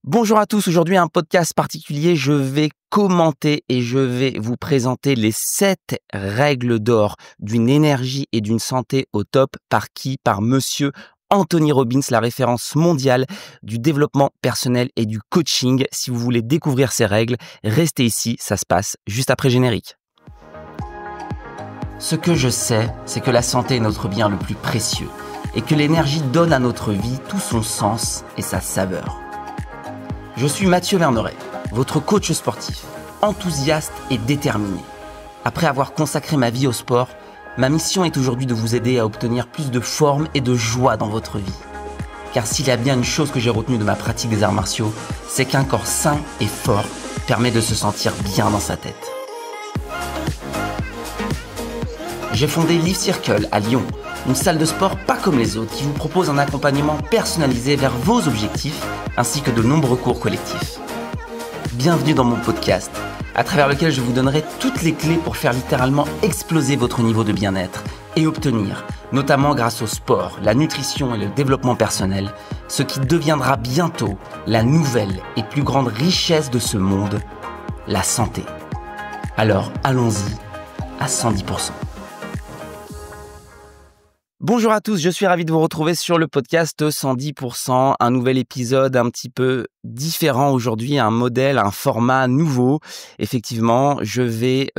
Bonjour à tous, aujourd'hui un podcast particulier, je vais commenter et je vais vous présenter les 7 règles d'or d'une énergie et d'une santé au top par qui? Par monsieur Anthony Robbins, la référence mondiale du développement personnel et du coaching. Si vous voulez découvrir ces règles, restez ici, ça se passe juste après générique. Ce que je sais, c'est que la santé est notre bien le plus précieux et que l'énergie donne à notre vie tout son sens et sa saveur. Je suis Mathieu Verneret, votre coach sportif, enthousiaste et déterminé. Après avoir consacré ma vie au sport, ma mission est aujourd'hui de vous aider à obtenir plus de forme et de joie dans votre vie. Car s'il y a bien une chose que j'ai retenue de ma pratique des arts martiaux, c'est qu'un corps sain et fort permet de se sentir bien dans sa tête. J'ai fondé Live Circle à Lyon, une salle de sport pas comme les autres qui vous propose un accompagnement personnalisé vers vos objectifs ainsi que de nombreux cours collectifs. Bienvenue dans mon podcast, à travers lequel je vous donnerai toutes les clés pour faire littéralement exploser votre niveau de bien-être et obtenir, notamment grâce au sport, la nutrition et le développement personnel, ce qui deviendra bientôt la nouvelle et plus grande richesse de ce monde, la santé. Alors allons-y à 110%. Bonjour à tous, je suis ravi de vous retrouver sur le podcast 110%, un nouvel épisode un petit peu différent aujourd'hui, un modèle, un format nouveau. Effectivement, je vais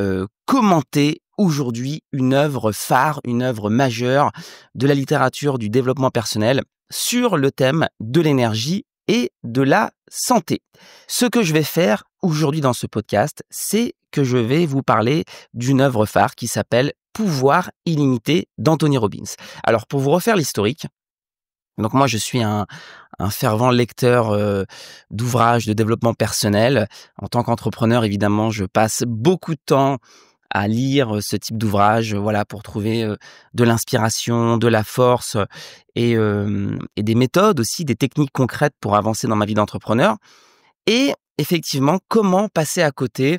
commenter aujourd'hui une œuvre phare, une œuvre majeure de la littérature du développement personnel sur le thème de l'énergie et de la santé. Ce que je vais faire aujourd'hui dans ce podcast, c'est que je vais vous parler d'une œuvre phare qui s'appelle Pouvoir illimité d'Anthony Robbins. Alors, pour vous refaire l'historique, donc moi, je suis un fervent lecteur d'ouvrages de développement personnel. En tant qu'entrepreneur, évidemment, je passe beaucoup de temps à lire ce type d'ouvrage, voilà, pour trouver de l'inspiration, de la force et des méthodes aussi, des techniques concrètes pour avancer dans ma vie d'entrepreneur. Et effectivement, comment passer à côté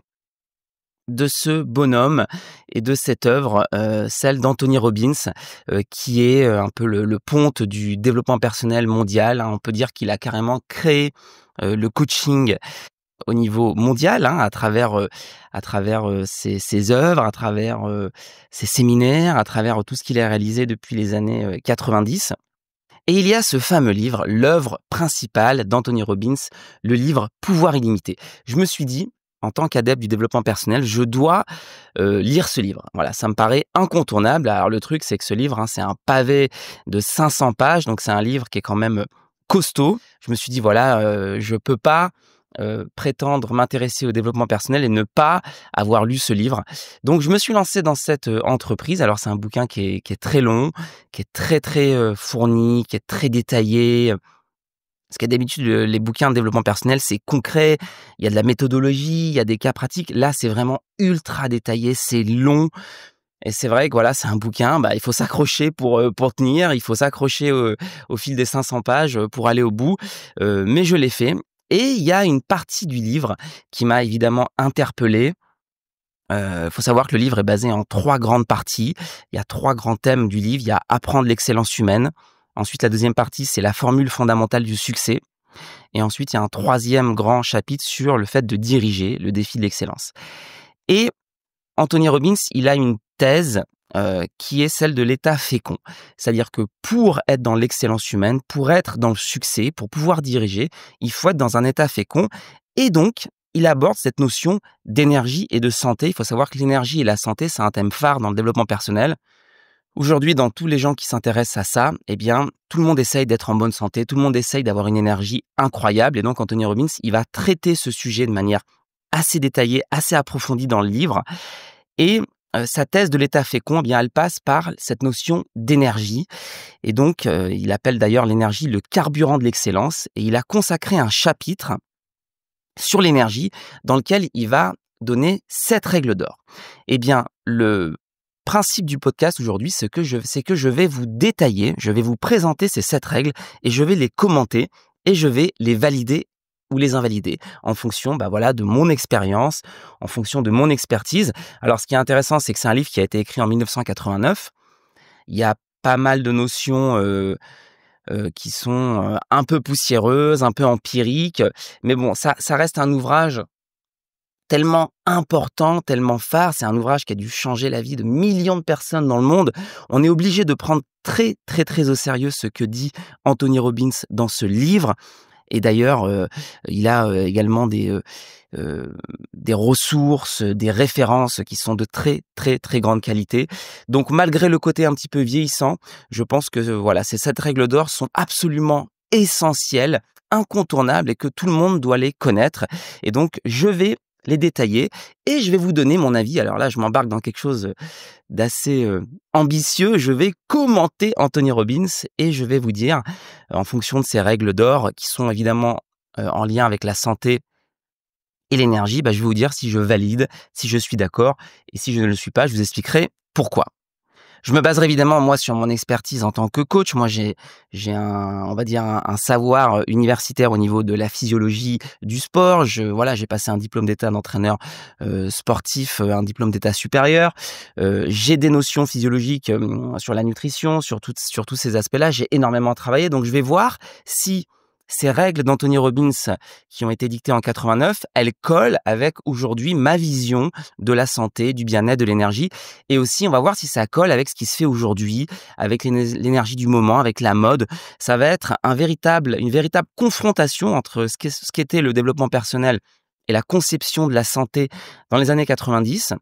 de ce bonhomme et de cette œuvre, celle d'Anthony Robbins, qui est un peu le ponte du développement personnel mondial, hein. On peut dire qu'il a carrément créé le coaching au niveau mondial, hein, à travers ses œuvres, à travers ses séminaires, à travers tout ce qu'il a réalisé depuis les années 90. Et il y a ce fameux livre, l'œuvre principale d'Anthony Robbins, le livre Pouvoir illimité. Je me suis dit, en tant qu'adepte du développement personnel, je dois lire ce livre. Voilà, ça me paraît incontournable. Alors le truc, c'est que ce livre, hein, c'est un pavé de 500 pages, donc c'est un livre qui est quand même costaud. Je me suis dit, voilà, je peux pas prétendre m'intéresser au développement personnel et ne pas avoir lu ce livre. Donc je me suis lancé dans cette entreprise. Alors c'est un bouquin qui est très long, qui est très fourni, qui est très détaillé. Parce que d'habitude, les bouquins de développement personnel, c'est concret, il y a de la méthodologie, il y a des cas pratiques. Là, c'est vraiment ultra détaillé, c'est long. Et c'est vrai que voilà, c'est un bouquin, il faut s'accrocher pour tenir, il faut s'accrocher au fil des 500 pages pour aller au bout. Mais je l'ai fait. Et il y a une partie du livre qui m'a évidemment interpellé. Faut savoir que le livre est basé en 3 grandes parties. Il y a 3 grands thèmes du livre. Il y a apprendre l'excellence humaine. Ensuite, la deuxième partie, c'est la formule fondamentale du succès. Et ensuite, il y a un 3e grand chapitre sur le fait de diriger, le défi de l'excellence. Et Anthony Robbins, il a une thèse qui est celle de l'état fécond. C'est-à-dire que pour être dans l'excellence humaine, pour être dans le succès, pour pouvoir diriger, il faut être dans un état fécond. Et donc, il aborde cette notion d'énergie et de santé. Il faut savoir que l'énergie et la santé, c'est un thème phare dans le développement personnel. Aujourd'hui, dans tous les gens qui s'intéressent à ça, eh bien, tout le monde essaye d'être en bonne santé, tout le monde essaye d'avoir une énergie incroyable. Et donc, Anthony Robbins, il va traiter ce sujet de manière assez détaillée, assez approfondie dans le livre. Et sa thèse de l'état fécond, eh bien, elle passe par cette notion d'énergie. Et donc, il appelle d'ailleurs l'énergie le carburant de l'excellence. Et il a consacré un chapitre sur l'énergie dans lequel il va donner 7 règles d'or. Eh bien, le principe du podcast aujourd'hui, c'est que je vais vous détailler, je vais vous présenter ces 7 règles et je vais les commenter et je vais les valider ou les invalider en fonction de mon expérience, en fonction de mon expertise. Alors, ce qui est intéressant, c'est que c'est un livre qui a été écrit en 1989. Il y a pas mal de notions qui sont, un peu poussiéreuses, un peu empiriques. Mais bon, ça reste un ouvrage tellement important, tellement phare. C'est un ouvrage qui a dû changer la vie de millions de personnes dans le monde. On est obligé de prendre très, très, très au sérieux ce que dit Anthony Robbins dans ce livre. Et d'ailleurs, il a, également des ressources, des références qui sont de très, très, très grande qualité. Donc malgré le côté un petit peu vieillissant, je pense que, voilà, ces 7 règles d'or sont absolument essentielles, incontournables et que tout le monde doit les connaître. Et donc je vais les détailler et je vais vous donner mon avis. Alors là, je m'embarque dans quelque chose d'assez, ambitieux. Je vais commenter Anthony Robbins et je vais vous dire, en fonction de ces règles d'or qui sont évidemment, en lien avec la santé et l'énergie, je vais vous dire si je valide, si je suis d'accord et si je ne le suis pas, je vous expliquerai pourquoi. Je me baserai évidemment, moi, sur mon expertise en tant que coach. Moi, j'ai on va dire un savoir universitaire au niveau de la physiologie du sport. Voilà, j'ai passé un diplôme d'état d'entraîneur sportif, un diplôme d'état supérieur. J'ai des notions physiologiques sur la nutrition, sur tous ces aspects-là. J'ai énormément travaillé, donc je vais voir si ces règles d'Anthony Robbins qui ont été dictées en 89, elles collent avec aujourd'hui ma vision de la santé, du bien-être, de l'énergie. Et aussi, on va voir si ça colle avec ce qui se fait aujourd'hui, avec l'énergie du moment, avec la mode. Ça va être une véritable confrontation entre ce qu'était le développement personnel et la conception de la santé dans les années 90,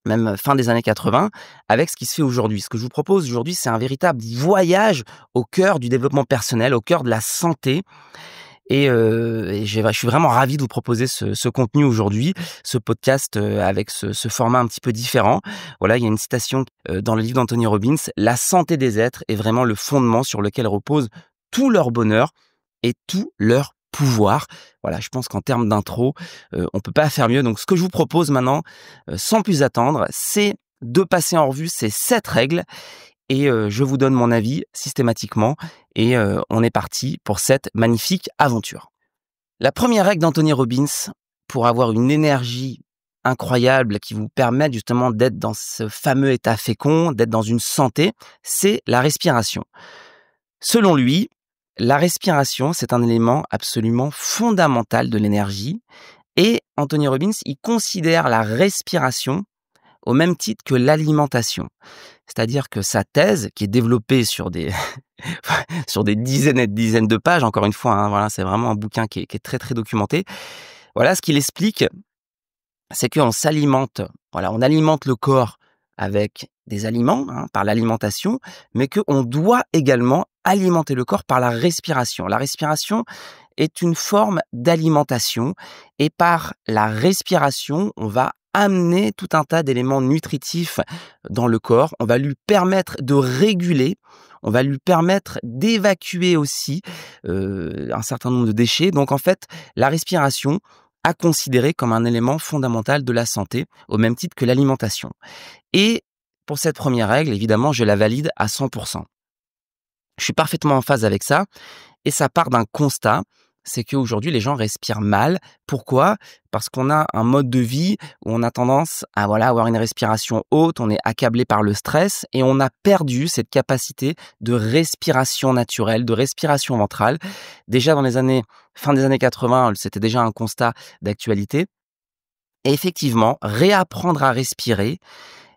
même fin des années 80, avec ce qui se fait aujourd'hui. Ce que je vous propose aujourd'hui, c'est un véritable voyage au cœur du développement personnel, au cœur de la santé. Je suis vraiment ravi de vous proposer ce contenu aujourd'hui, ce podcast avec ce format un petit peu différent. Voilà, il y a une citation dans le livre d'Anthony Robbins: «La santé des êtres est vraiment le fondement sur lequel repose tout leur bonheur et tout leur pouvoir». Voilà, je pense qu'en termes d'intro, on peut pas faire mieux. Donc ce que je vous propose maintenant, sans plus attendre, c'est de passer en revue ces 7 règles et je vous donne mon avis systématiquement et on est parti pour cette magnifique aventure. La première règle d'Anthony Robbins pour avoir une énergie incroyable qui vous permette justement d'être dans ce fameux état fécond, d'être dans une santé, c'est la respiration. Selon lui, la respiration, c'est un élément absolument fondamental de l'énergie et Anthony Robbins, il considère la respiration au même titre que l'alimentation. C'est-à-dire que sa thèse, qui est développée sur des sur des dizaines et des dizaines de pages, encore une fois, hein, voilà, c'est vraiment un bouquin qui est très, très documenté. Voilà, ce qu'il explique, c'est qu'on s'alimente, voilà, on alimente le corps avec des aliments, hein, par l'alimentation, mais qu'on doit également alimenter le corps par la respiration. La respiration est une forme d'alimentation et par la respiration, on va amener tout un tas d'éléments nutritifs dans le corps. On va lui permettre de réguler, on va lui permettre d'évacuer aussi un certain nombre de déchets. Donc en fait, la respiration à considérer comme un élément fondamental de la santé, au même titre que l'alimentation. Et pour cette première règle, évidemment, je la valide à 100%. Je suis parfaitement en phase avec ça et ça part d'un constat, c'est qu'aujourd'hui les gens respirent mal. Pourquoi? Parce qu'on a un mode de vie où on a tendance à avoir une respiration haute, on est accablé par le stress et on a perdu cette capacité de respiration naturelle, de respiration ventrale. Déjà fin des années 80, c'était déjà un constat d'actualité. Et effectivement, réapprendre à respirer,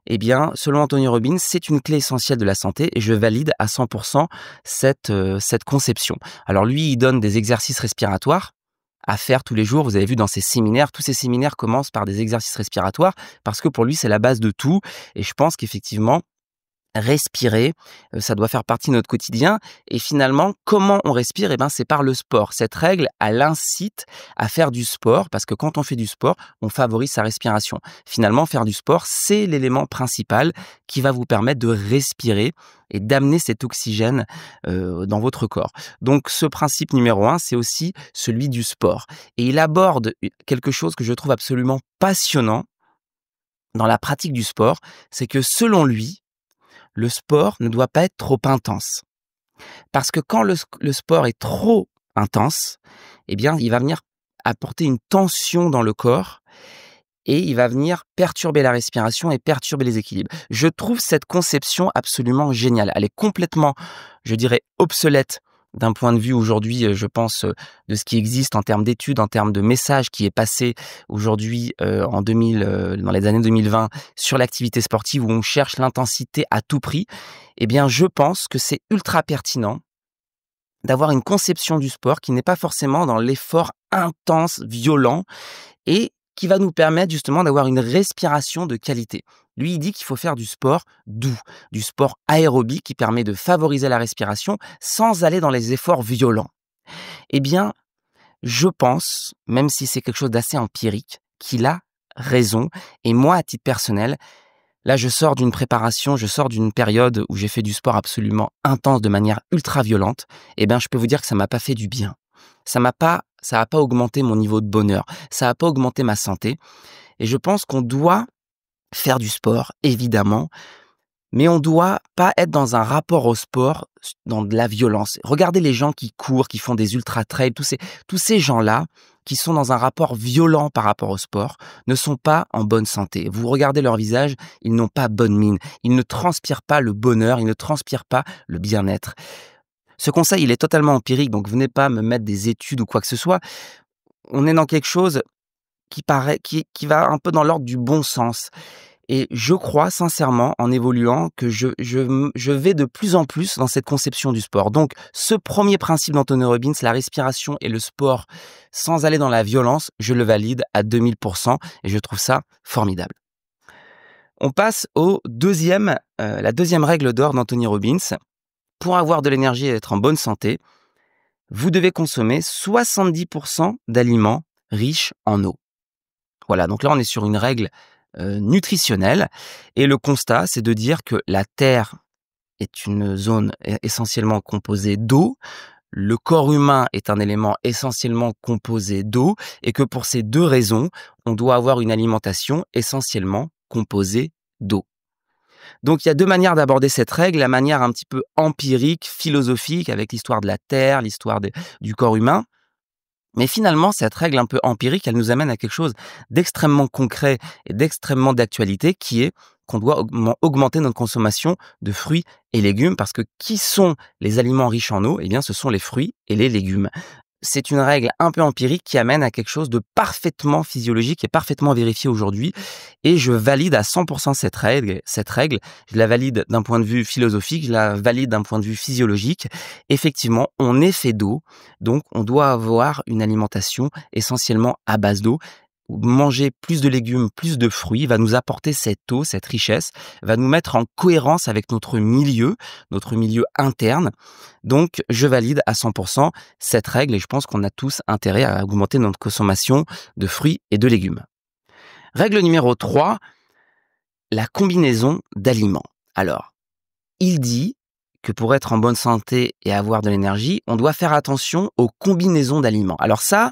eh bien, selon Anthony Robbins, c'est une clé essentielle de la santé et je valide à 100% cette conception. Alors lui, il donne des exercices respiratoires à faire tous les jours. Vous avez vu dans ses séminaires, tous ces séminaires commencent par des exercices respiratoires parce que pour lui, c'est la base de tout. Et je pense qu'effectivement, respirer, ça doit faire partie de notre quotidien et finalement, comment on respire? C'est par le sport. Cette règle, elle incite à faire du sport parce que quand on fait du sport, on favorise sa respiration. Finalement, faire du sport, c'est l'élément principal qui va vous permettre de respirer et d'amener cet oxygène, dans votre corps. Donc ce principe numéro 1, c'est aussi celui du sport et il aborde quelque chose que je trouve absolument passionnant dans la pratique du sport, c'est que selon lui, le sport ne doit pas être trop intense. Parce que quand le sport est trop intense, il va venir apporter une tension dans le corps et il va venir perturber la respiration et perturber les équilibres. Je trouve cette conception absolument géniale. Elle est complètement, je dirais, obsolète d'un point de vue aujourd'hui, je pense, de ce qui existe en termes d'études, en termes de messages qui est passé aujourd'hui en 2000, dans les années 2020 sur l'activité sportive où on cherche l'intensité à tout prix. Eh bien, je pense que c'est ultra pertinent d'avoir une conception du sport qui n'est pas forcément dans l'effort intense, violent et qui va nous permettre justement d'avoir une respiration de qualité. Lui, il dit qu'il faut faire du sport doux, du sport aérobique qui permet de favoriser la respiration sans aller dans les efforts violents. Eh bien, je pense, même si c'est quelque chose d'assez empirique, qu'il a raison. Et moi, à titre personnel, là, je sors d'une préparation, je sors d'une période où j'ai fait du sport absolument intense de manière ultra violente. Eh bien, je peux vous dire que ça m'a pas fait du bien. Ça a pas augmenté mon niveau de bonheur. Ça a pas augmenté ma santé. Et je pense qu'on doit faire du sport, évidemment, mais on doit pas être dans un rapport au sport, dans de la violence. Regardez les gens qui courent, qui font des ultra-trails, tous ces gens-là, qui sont dans un rapport violent par rapport au sport, ne sont pas en bonne santé. Vous regardez leur visage, ils n'ont pas bonne mine. Ils ne transpirent pas le bonheur, ils ne transpirent pas le bien-être. Ce conseil, il est totalement empirique, donc venez pas me mettre des études ou quoi que ce soit. On est dans quelque chose qui va un peu dans l'ordre du bon sens. Et je crois sincèrement, en évoluant, que je vais de plus en plus dans cette conception du sport. Donc, ce premier principe d'Anthony Robbins, la respiration et le sport, sans aller dans la violence, je le valide à 2000% et je trouve ça formidable. On passe la deuxième règle d'or d'Anthony Robbins. Pour avoir de l'énergie et être en bonne santé, vous devez consommer 70% d'aliments riches en eau. Voilà, donc là on est sur une règle nutritionnelle et le constat c'est de dire que la Terre est une zone essentiellement composée d'eau, le corps humain est un élément essentiellement composé d'eau et que pour ces deux raisons, on doit avoir une alimentation essentiellement composée d'eau. Donc il y a deux manières d'aborder cette règle, la manière un petit peu empirique, philosophique avec l'histoire de la Terre, du corps humain. Mais finalement, cette règle un peu empirique, elle nous amène à quelque chose d'extrêmement concret et d'extrêmement d'actualité qui est qu'on doit augmenter notre consommation de fruits et légumes parce que qui sont les aliments riches en eau? Eh bien, ce sont les fruits et les légumes. C'est une règle un peu empirique qui amène à quelque chose de parfaitement physiologique et parfaitement vérifié aujourd'hui. Et je valide à 100% cette règle. Cette règle, je la valide d'un point de vue philosophique, je la valide d'un point de vue physiologique. Effectivement, on est fait d'eau, donc on doit avoir une alimentation essentiellement à base d'eau. Manger plus de légumes, plus de fruits va nous apporter cette eau, cette richesse, va nous mettre en cohérence avec notre milieu interne. Donc, je valide à 100% cette règle et je pense qu'on a tous intérêt à augmenter notre consommation de fruits et de légumes. Règle numéro 3, la combinaison d'aliments. Alors, il dit que pour être en bonne santé et avoir de l'énergie, on doit faire attention aux combinaisons d'aliments. Alors ça,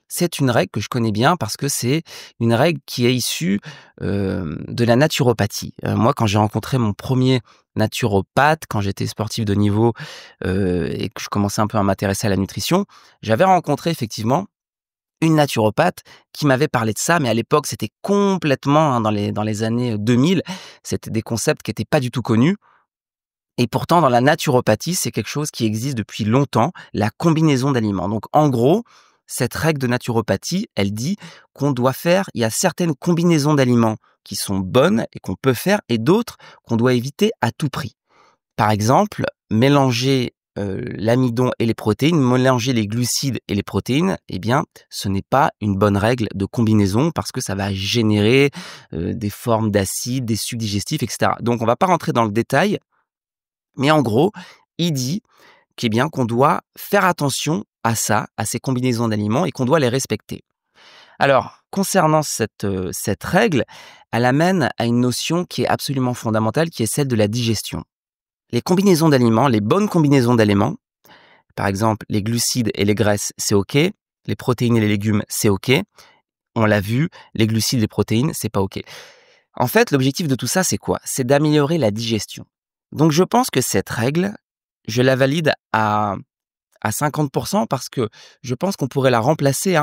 c'est une règle que je connais bien parce que c'est une règle qui est issue de la naturopathie. Moi, quand j'ai rencontré mon premier naturopathe, quand j'étais sportif de niveau et que je commençais un peu à m'intéresser à la nutrition, j'avais rencontré effectivement une naturopathe qui m'avait parlé de ça, mais à l'époque, c'était complètement, dans les années 2000, c'était des concepts qui n'étaient pas du tout connus. Et pourtant, dans la naturopathie, c'est quelque chose qui existe depuis longtemps, la combinaison d'aliments. Donc, en gros, cette règle de naturopathie, elle dit il y a certaines combinaisons d'aliments qui sont bonnes et qu'on peut faire, et d'autres qu'on doit éviter à tout prix. Par exemple, mélanger l'amidon et les protéines, mélanger les glucides et les protéines, eh bien, ce n'est pas une bonne règle de combinaison parce que ça va générer des formes d'acides, des sucs digestifs, etc. Donc, on va pas rentrer dans le détail, mais en gros, il dit qu'on doit faire attention à ça, à ces combinaisons d'aliments et qu'on doit les respecter. Alors, concernant cette règle, elle amène à une notion qui est absolument fondamentale, qui est celle de la digestion. Les combinaisons d'aliments, les bonnes combinaisons d'aliments, par exemple les glucides et les graisses, c'est OK, les protéines et les légumes, c'est OK. On l'a vu, les glucides et les protéines, c'est pas OK. En fait, l'objectif de tout ça, c'est quoi? C'est d'améliorer la digestion. Donc, je pense que cette règle, je la valide à 50% parce que je pense qu'on pourrait la remplacer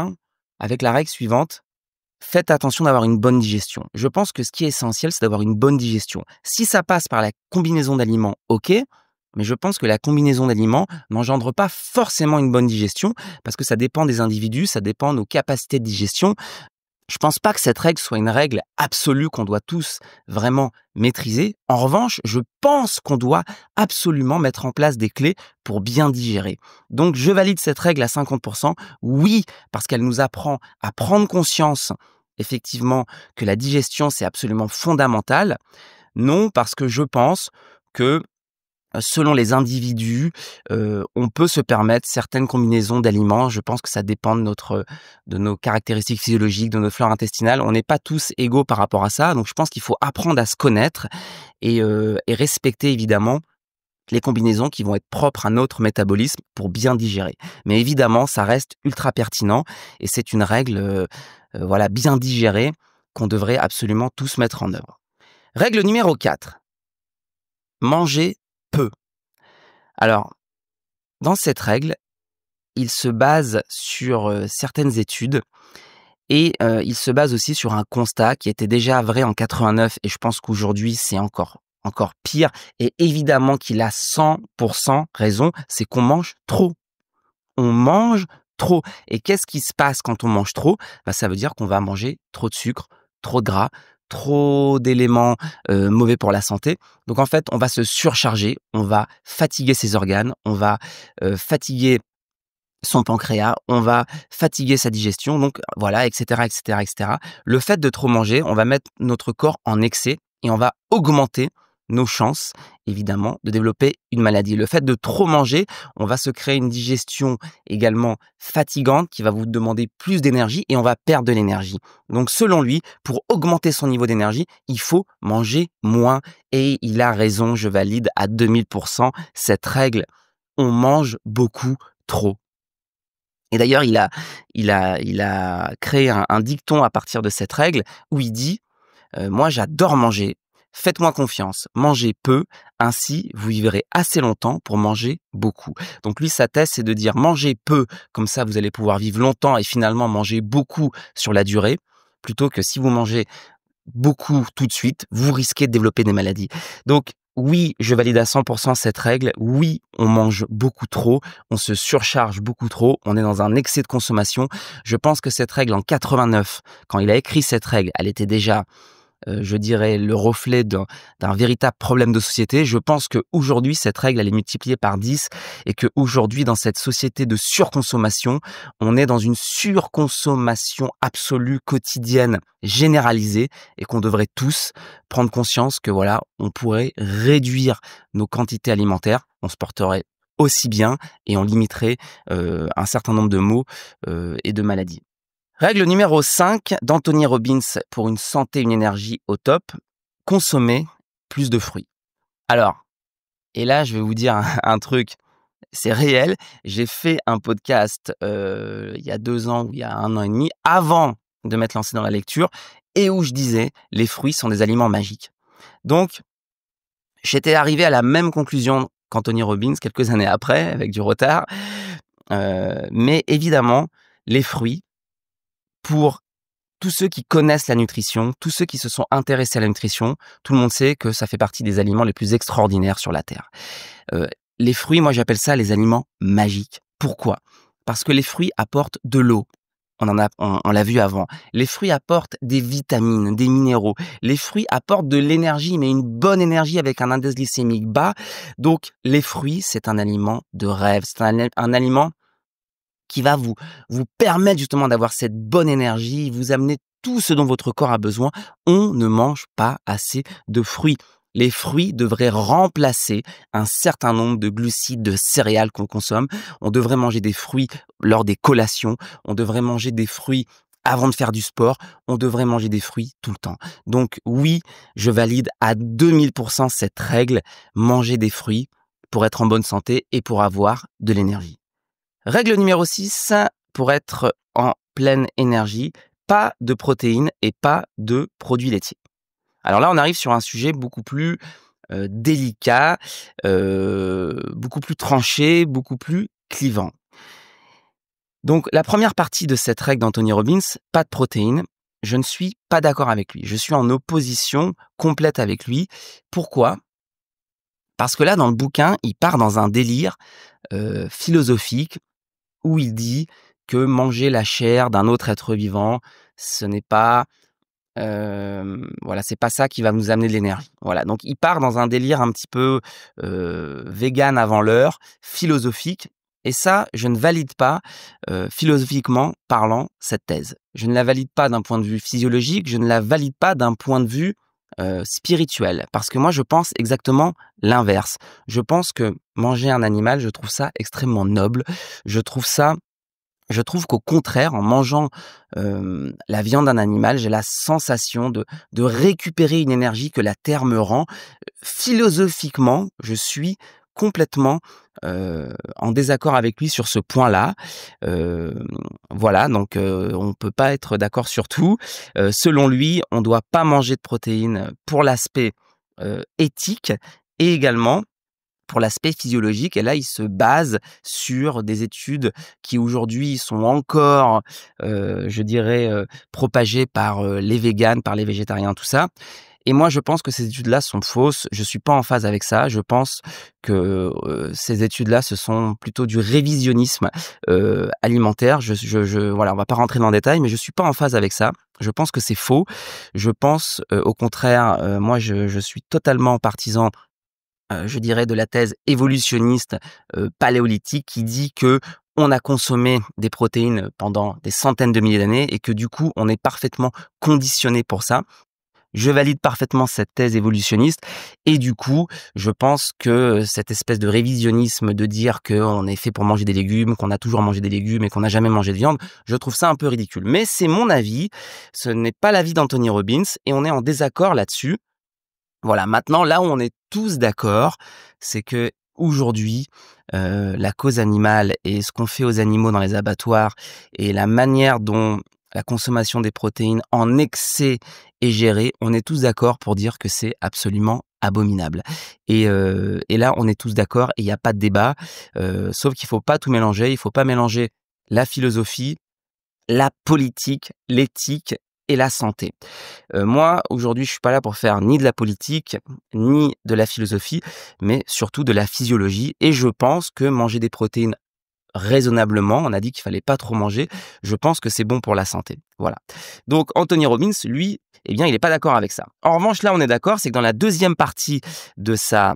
avec la règle suivante. faites attention d'avoir une bonne digestion. Je pense que ce qui est essentiel, c'est d'avoir une bonne digestion. Si ça passe par la combinaison d'aliments, OK, mais je pense que la combinaison d'aliments n'engendre pas forcément une bonne digestion parce que ça dépend des individus, ça dépend de nos capacités de digestion. Je pense pas que cette règle soit une règle absolue qu'on doit tous vraiment maîtriser. En revanche, je pense qu'on doit absolument mettre en place des clés pour bien digérer. Donc, je valide cette règle à 50%. Oui, parce qu'elle nous apprend à prendre conscience, effectivement, que la digestion, c'est absolument fondamental. Non, parce que je pense que selon les individus, on peut se permettre certaines combinaisons d'aliments. Je pense que ça dépend de nos caractéristiques physiologiques, de notre flore intestinale. On n'est pas tous égaux par rapport à ça, donc je pense qu'il faut apprendre à se connaître et respecter évidemment les combinaisons qui vont être propres à notre métabolisme pour bien digérer. Mais évidemment, ça reste ultra pertinent et c'est une règle, voilà, bien digérée qu'on devrait absolument tous mettre en œuvre. Règle numéro 4, manger peu. Alors, dans cette règle, il se base sur certaines études et il se base aussi sur un constat qui était déjà vrai en 89 et je pense qu'aujourd'hui c'est encore pire et évidemment qu'il a 100% raison, c'est qu'on mange trop. On mange trop. Et qu'est-ce qui se passe quand on mange trop? Bah, ça veut dire qu'on va manger trop de sucre, trop de gras, trop d'éléments mauvais pour la santé. Donc en fait, on va se surcharger, on va fatiguer ses organes, on va fatiguer son pancréas, on va fatiguer sa digestion, donc voilà, etc., etc., etc. Le fait de trop manger, on va mettre notre corps en excès et on va augmenter nos chances, évidemment, de développer une maladie. Le fait de trop manger, on va se créer une digestion également fatigante qui va vous demander plus d'énergie et on va perdre de l'énergie. Donc, selon lui, pour augmenter son niveau d'énergie, il faut manger moins et il a raison, je valide à 2000% cette règle. On mange beaucoup trop. Et d'ailleurs, il a créé un dicton à partir de cette règle où il dit moi, j'adore manger. Faites-moi confiance. Mangez peu. Ainsi, vous vivrez assez longtemps pour manger beaucoup. Donc lui, sa thèse, c'est de dire mangez peu. Comme ça, vous allez pouvoir vivre longtemps et finalement manger beaucoup sur la durée. Plutôt que si vous mangez beaucoup tout de suite, vous risquez de développer des maladies. Donc, oui, je valide à 100% cette règle. Oui, on mange beaucoup trop, on se surcharge beaucoup trop, on est dans un excès de consommation. Je pense que cette règle en 89, quand il a écrit cette règle, elle était déjà je dirais, le reflet d'un véritable problème de société. Je pense qu'aujourd'hui, cette règle, elle est multipliée par 10 et qu'aujourd'hui, dans cette société de surconsommation, on est dans une surconsommation absolue, quotidienne, généralisée et qu'on devrait tous prendre conscience que voilà, on pourrait réduire nos quantités alimentaires, on se porterait aussi bien et on limiterait un certain nombre de maux et de maladies. Règle numéro 5 d'Anthony Robbins pour une santé et une énergie au top, consommer plus de fruits. Alors, et là, je vais vous dire un truc, c'est réel. J'ai fait un podcast il y a 2 ans ou il y a 1 an et demi, avant de m'être lancé dans la lecture, et où je disais les fruits sont des aliments magiques. Donc, j'étais arrivé à la même conclusion qu'Anthony Robbins quelques années après, avec du retard. Mais évidemment, les fruits, pour tous ceux qui connaissent la nutrition, tous ceux qui se sont intéressés à la nutrition, tout le monde sait que ça fait partie des aliments les plus extraordinaires sur la Terre. Les fruits, moi j'appelle ça les aliments magiques. Pourquoi? Parce que les fruits apportent de l'eau. On l'a vu avant. Les fruits apportent des vitamines, des minéraux. Les fruits apportent de l'énergie, mais une bonne énergie avec un index glycémique bas. Donc les fruits, c'est un aliment de rêve. C'est un aliment qui va vous permettre justement d'avoir cette bonne énergie, vous amener tout ce dont votre corps a besoin. On ne mange pas assez de fruits. Les fruits devraient remplacer un certain nombre de glucides, de céréales qu'on consomme. On devrait manger des fruits lors des collations. On devrait manger des fruits avant de faire du sport. On devrait manger des fruits tout le temps. Donc oui, je valide à 2000% cette règle. Manger des fruits pour être en bonne santé et pour avoir de l'énergie. Règle numéro 6, pour être en pleine énergie, pas de protéines et pas de produits laitiers. Alors là, on arrive sur un sujet beaucoup plus délicat, beaucoup plus tranché, beaucoup plus clivant. Donc la première partie de cette règle d'Anthony Robbins, pas de protéines. je ne suis pas d'accord avec lui. Je suis en opposition complète avec lui. Pourquoi? Parce que là, dans le bouquin, il part dans un délire philosophique où il dit que manger la chair d'un autre être vivant, ce n'est pas voilà, c'est pas ça qui va nous amener de l'énergie. Voilà, donc il part dans un délire un petit peu, végan avant l'heure, philosophique et ça, je ne valide pas, philosophiquement parlant, cette thèse. Je ne la valide pas d'un point de vue physiologique, je ne la valide pas d'un point de vue, spirituel. Parce que moi, je pense exactement l'inverse. Je pense que manger un animal, je trouve ça extrêmement noble. Je trouve ça je trouve qu'au contraire, en mangeant, la viande d'un animal, j'ai la sensation de récupérer une énergie que la terre me rend. Philosophiquement, je suis complètement, en désaccord avec lui sur ce point-là. Hem, voilà, donc on peut pas être d'accord sur tout. Selon lui, on doit pas manger de protéines pour l'aspect, éthique et également pour l'aspect physiologique et là, il se base sur des études qui aujourd'hui sont encore, je dirais, propagées par, les véganes, par les végétariens, tout ça et moi, je pense que ces études-là sont fausses. Je suis pas en phase avec ça. Je pense que, ces études-là, ce sont plutôt du révisionnisme, alimentaire. Voilà, on va pas rentrer dans le détail, mais je suis pas en phase avec ça. Je pense que c'est faux. Je pense, au contraire, moi, je suis totalement partisan je dirais de la thèse évolutionniste, paléolithique qui dit que on a consommé des protéines pendant des centaines de milliers d'années et que du coup, on est parfaitement conditionné pour ça. Je valide parfaitement cette thèse évolutionniste et du coup, je pense que cette espèce de révisionnisme de dire qu'on est fait pour manger des légumes, qu'on a toujours mangé des légumes et qu'on n'a jamais mangé de viande, je trouve ça un peu ridicule. Mais c'est mon avis, ce n'est pas l'avis d'Anthony Robbins et on est en désaccord là-dessus. Voilà, maintenant, là où on est tous d'accord, c'est qu'aujourd'hui, la cause animale et ce qu'on fait aux animaux dans les abattoirs et la manière dont la consommation des protéines en excès est gérée, on est tous d'accord pour dire que c'est absolument abominable. Et là, on est tous d'accord et il y a pas de débat, sauf qu'il faut pas tout mélanger. Il faut pas mélanger la philosophie, la politique, l'éthique et la santé. Moi, aujourd'hui, je suis pas là pour faire ni de la politique, ni de la philosophie, mais surtout de la physiologie et je pense que manger des protéines raisonnablement, on a dit qu'il fallait pas trop manger, je pense que c'est bon pour la santé. Voilà. Donc Anthony Robbins, lui, eh bien, il est pas d'accord avec ça. En revanche, là, on est d'accord, c'est que dans la deuxième partie de sa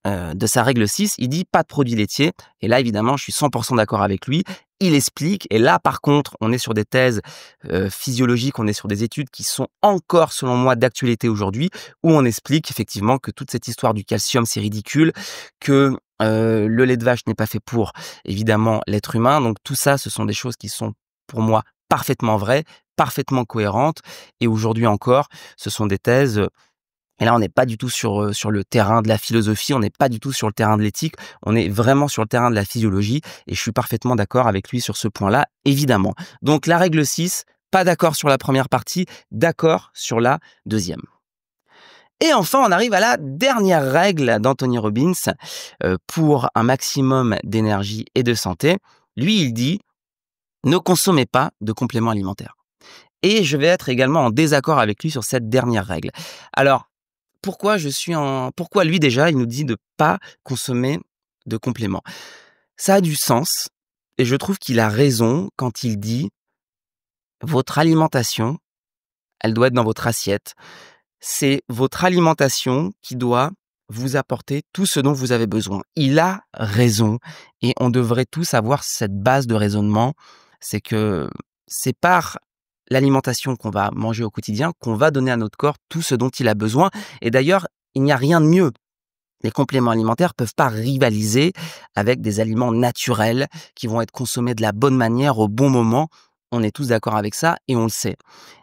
règle 6, il dit: «Pas de produits laitiers» et là, évidemment, je suis 100 d'accord avec lui. Il explique et là, par contre, on est sur des thèses, physiologiques, on est sur des études qui sont encore, selon moi, d'actualité aujourd'hui, où on explique effectivement que toute cette histoire du calcium, c'est ridicule, que, le lait de vache n'est pas fait pour, évidemment, l'être humain. Donc tout ça, ce sont des choses qui sont, pour moi, parfaitement vraies, parfaitement cohérentes et aujourd'hui encore, ce sont des thèses, et là, on n'est pas du tout sur le terrain de la philosophie, on n'est pas du tout sur le terrain de l'éthique, on est vraiment sur le terrain de la physiologie et je suis parfaitement d'accord avec lui sur ce point-là, évidemment. Donc la règle 6, pas d'accord sur la première partie, d'accord sur la deuxième. Et enfin, on arrive à la dernière règle d'Anthony Robbins, pour un maximum d'énergie et de santé. Lui, il dit: «Ne consommez pas de compléments alimentaires» et je vais être également en désaccord avec lui sur cette dernière règle. Alors pourquoi lui déjà, il nous dit de pas consommer de compléments? Ça a du sens et je trouve qu'il a raison quand il dit: «Votre alimentation, elle doit être dans votre assiette. C'est votre alimentation qui doit vous apporter tout ce dont vous avez besoin». Il a raison et on devrait tous avoir cette base de raisonnement. C'est que c'est par l'alimentation qu'on va manger au quotidien qu'on va donner à notre corps tout ce dont il a besoin et d'ailleurs, il n'y a rien de mieux. Les compléments alimentaires peuvent pas rivaliser avec des aliments naturels qui vont être consommés de la bonne manière au bon moment. On est tous d'accord avec ça et on le sait.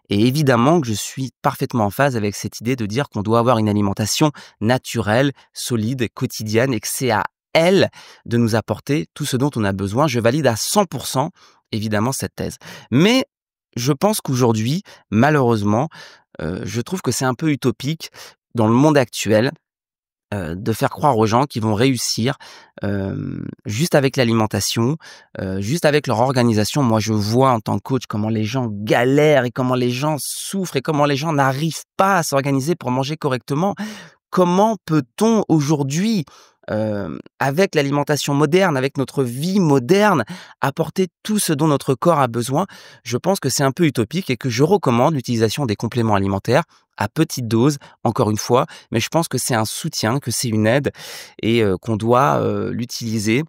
Et évidemment que je suis parfaitement en phase avec cette idée de dire qu'on doit avoir une alimentation naturelle, solide, quotidienne et que c'est à elle de nous apporter tout ce dont on a besoin. Je valide à 100% évidemment cette thèse. Mais je pense qu'aujourd'hui, malheureusement, je trouve que c'est un peu utopique dans le monde actuel de faire croire aux gens qu'ils vont réussir, juste avec l'alimentation, juste avec leur organisation. Moi, je vois en tant que coach comment les gens galèrent et comment les gens souffrent et comment les gens n'arrivent pas à s'organiser pour manger correctement. Comment peut-on aujourd'hui, avec l'alimentation moderne, avec notre vie moderne, apporter tout ce dont notre corps a besoin? Je pense que c'est un peu utopique et que je recommande l'utilisation des compléments alimentaires à petite dose, encore une fois, mais je pense que c'est un soutien, que c'est une aide et qu'on doit, l'utiliser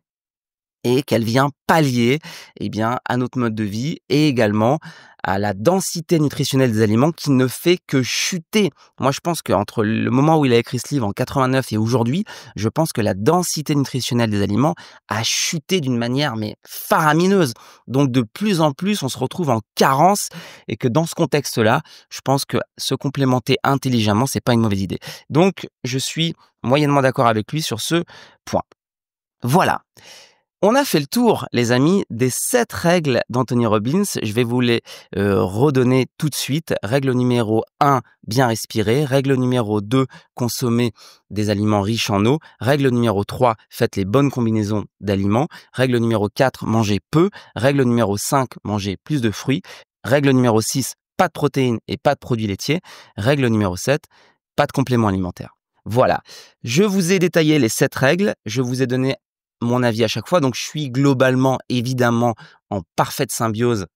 et qu'elle vient pallier, eh bien, à notre mode de vie et également à la densité nutritionnelle des aliments qui ne fait que chuter. Moi, je pense qu'entre le moment où il a écrit ce livre en 89 et aujourd'hui, je pense que la densité nutritionnelle des aliments a chuté d'une manière mais faramineuse. Donc, de plus en plus, on se retrouve en carence et que dans ce contexte-là, je pense que se complémenter intelligemment, c'est pas une mauvaise idée. Donc, je suis moyennement d'accord avec lui sur ce point. Voilà. On a fait le tour, les amis, des 7 règles d'Anthony Robbins. Je vais vous les redonner tout de suite. Règle numéro 1, bien respirer. Règle numéro 2, consommer des aliments riches en eau. Règle numéro 3, faites les bonnes combinaisons d'aliments. Règle numéro 4, mangez peu. Règle numéro 5, mangez plus de fruits. Règle numéro 6, pas de protéines et pas de produits laitiers. Règle numéro 7, pas de compléments alimentaires. Voilà, je vous ai détaillé les 7 règles. Je vous ai donné mon avis à chaque fois. Donc, je suis globalement, évidemment, en parfaite symbiose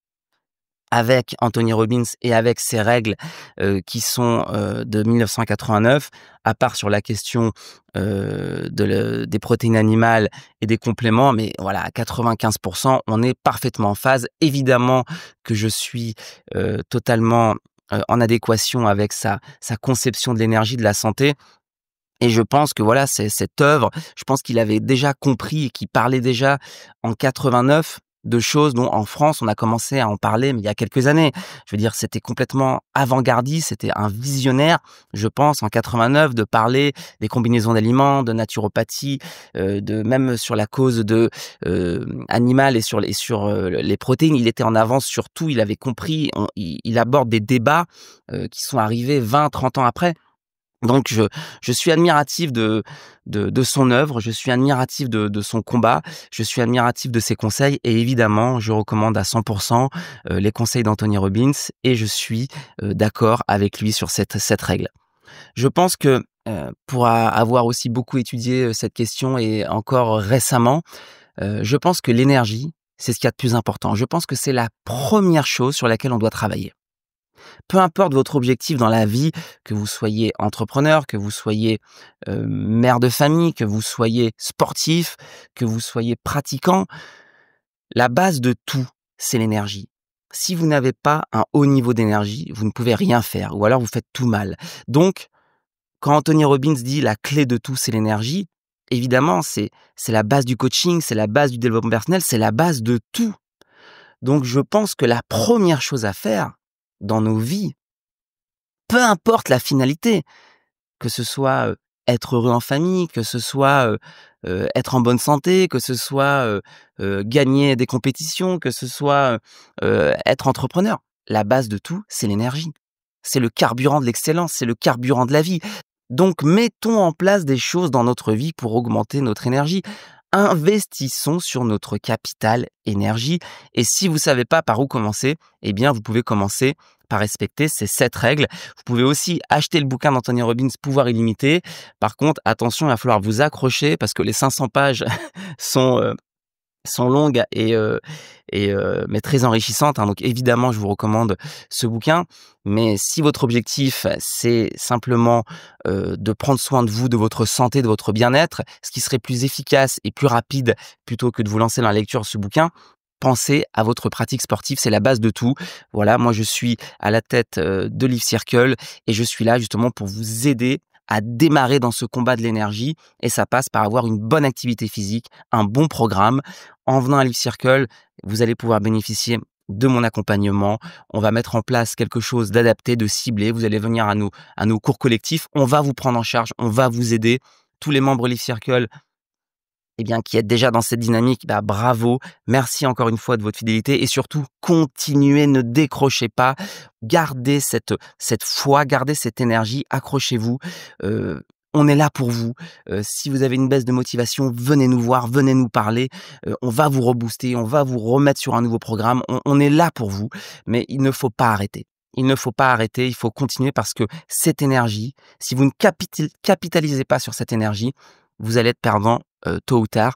avec Anthony Robbins et avec ses règles qui sont de 1989, à part sur la question des protéines animales et des compléments. Mais voilà, à 95%, on est parfaitement en phase. Évidemment que je suis totalement en adéquation avec sa conception de l'énergie, de la santé. Et je pense que voilà, c'est cette œuvre, je pense qu'il avait déjà compris et qu'il parlait déjà en 89 de choses dont en France on a commencé à en parler, mais il y a quelques années. Je veux dire, c'était complètement avant-gardiste, c'était un visionnaire, je pense, en 89, de parler des combinaisons d'aliments, de naturopathie, de même sur la cause de animale et sur les protéines. Il était en avance sur tout, il avait compris, il aborde des débats qui sont arrivés 20, 30 ans après. Donc je suis admiratif de son œuvre, je suis admiratif de son combat, je suis admiratif de ses conseils et évidemment, je recommande à 100% les conseils d'Anthony Robbins et je suis d'accord avec lui sur cette règle. Je pense que, pour avoir aussi beaucoup étudié, cette question et encore récemment, je pense que l'énergie, c'est ce qu'il y a de plus important. Je pense que c'est la première chose sur laquelle on doit travailler. Peu importe votre objectif dans la vie, que vous soyez entrepreneur, que vous soyez mère de famille, que vous soyez sportif, que vous soyez pratiquant, la base de tout, c'est l'énergie. Si vous n'avez pas un haut niveau d'énergie, vous ne pouvez rien faire ou alors vous faites tout mal. Donc, quand Anthony Robbins dit la clé de tout, c'est l'énergie, évidemment, c'est la base du coaching, c'est la base du développement personnel, c'est la base de tout. Donc, je pense que la première chose à faire dans nos vies, peu importe la finalité, que ce soit, être heureux en famille, que ce soit, être en bonne santé, que ce soit, gagner des compétitions, que ce soit, être entrepreneur. La base de tout, c'est l'énergie. C'est le carburant de l'excellence, c'est le carburant de la vie. Donc mettons en place des choses dans notre vie pour augmenter notre énergie. Investissons sur notre capital énergie et si vous savez pas par où commencer, eh bien vous pouvez commencer par respecter ces 7 règles. Vous pouvez aussi acheter le bouquin d'Anthony Robbins Pouvoir illimité. Par contre, attention, il va falloir vous accrocher parce que les 500 pages sont, sont longues et mais très enrichissantes, hein. Donc évidemment, je vous recommande ce bouquin. Mais si votre objectif, c'est simplement, de prendre soin de vous, de votre santé, de votre bien-être, ce qui serait plus efficace et plus rapide plutôt que de vous lancer dans la lecture de ce bouquin, pensez à votre pratique sportive, c'est la base de tout. Voilà, moi je suis à la tête, de Life Circle et je suis là justement pour vous aider à démarrer dans ce combat de l'énergie et ça passe par avoir une bonne activité physique, un bon programme. En venant à Life Circle, vous allez pouvoir bénéficier de mon accompagnement. On va mettre en place quelque chose d'adapté, de ciblé. Vous allez venir à nos cours collectifs. On va vous prendre en charge, on va vous aider. Tous les membres Life Circle eh bien, qui êtes déjà dans cette dynamique, bah, bravo. Merci encore une fois de votre fidélité et surtout, continuez, ne décrochez pas. Gardez cette foi, gardez cette énergie, accrochez-vous. on est là pour vous. Si vous avez une baisse de motivation, venez nous voir, venez nous parler. On va vous rebooster, on va vous remettre sur un nouveau programme. On est là pour vous, mais il ne faut pas arrêter. Il ne faut pas arrêter, il faut continuer parce que cette énergie, si vous ne capitalisez pas sur cette énergie, vous allez être perdant tôt ou tard.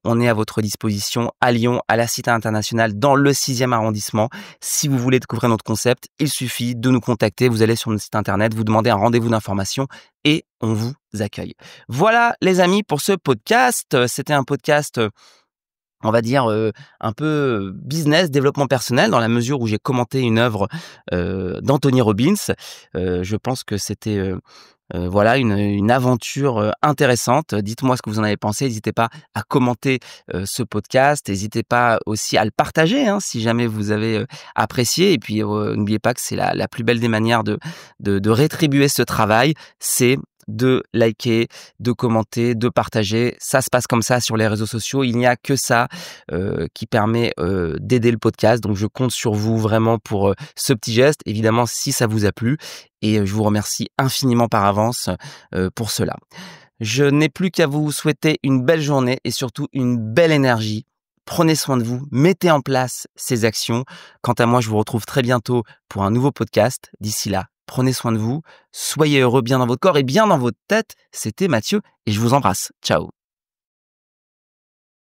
On est à votre disposition à Lyon, à la Cité internationale, dans le 6e arrondissement. Si vous voulez découvrir notre concept, il suffit de nous contacter. Vous allez sur notre site internet, vous demandez un rendez-vous d'information et on vous accueille. Voilà les amis pour ce podcast. C'était un podcast on va dire, un peu business, développement personnel, dans la mesure où j'ai commenté une œuvre, d'Anthony Robbins. Je pense que c'était, voilà une aventure, intéressante. Dites-moi ce que vous en avez pensé. N'hésitez pas à commenter, ce podcast. N'hésitez pas aussi à le partager, hein, si jamais vous avez, apprécié et puis, n'oubliez pas que c'est la plus belle des manières de rétribuer ce travail, c'est de liker, de commenter, de partager. Ça se passe comme ça sur les réseaux sociaux. Il n'y a que ça qui permet d'aider le podcast. Donc, je compte sur vous vraiment pour ce petit geste. Évidemment, si ça vous a plu. Et je vous remercie infiniment par avance pour cela. Je n'ai plus qu'à vous souhaiter une belle journée et surtout une belle énergie. Prenez soin de vous, mettez en place ces actions. Quant à moi, je vous retrouve très bientôt pour un nouveau podcast. D'ici là, prenez soin de vous, soyez heureux bien dans votre corps et bien dans votre tête. C'était Mathieu et je vous embrasse. Ciao.